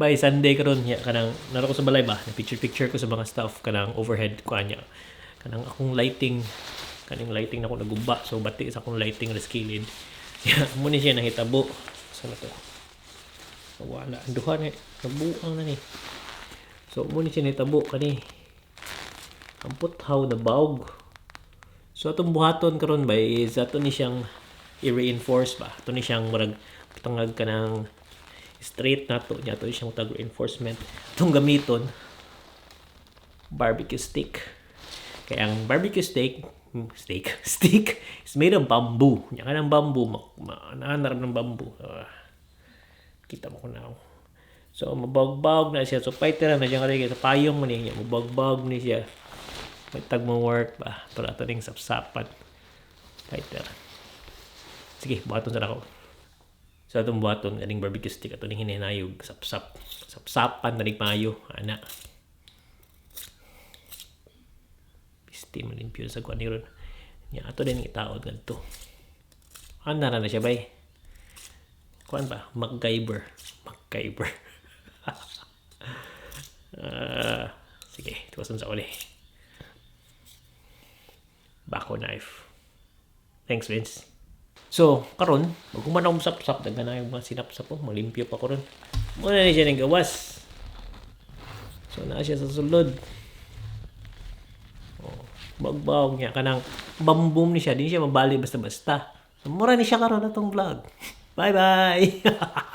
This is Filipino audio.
By Sunday karon ya kanang naro ko sa balay ba, na picture ko sa mga staff kanang overhead ko anya. Kanang akong lighting, kaning lighting na ko nagumba, so bati sa akong lighting na skilled. Ya, mo ni siya nahitabo. Sa to. Wala, duha ni, nabuang na ni. So mo ni siya nahitabo kani. Ampot how the baog. So atong buhaton karon ba is ato ni siyang i-reinforce ba. Ato ni siyang murag tangag ka ng straight na to niya. Ato ni siyang tag reinforcement. Itong gamiton barbecue stick. Kaya ang barbecue stick is made of bamboo. Nya kanang bamboo naanarap ng bamboo. Kita mo ko na. So mabagbag na siya. So fighter na siya kaya sa payong mo niya. Mabagbag ni siya. May tag mo work ba para ito ning sapsapan. Fighter. Sige, buhaton sa ako. So itong buhaton, galing barbecue stick, ito ning hininayog, sapsapan na rin payo, ana. Pisti mo limpyo sa kuwan ni ron. Nya, ito din itaod nga ito. Ana na siya bay. Kuwan ba? MacGyver. Sige, tuwasan sa uli. Bako knife. Thanks, Vince. So, karon, magkuman akong sapsap, daga na yung mga sinapsap po, malimpyo pa ko ron. Muna na siya ng gawas. So, na siya sa sulod. Oh, bagbawag niya, kanang bambum ni siya, di siya mabali basta-basta. So, mura ni siya karon atong vlog. Bye-bye!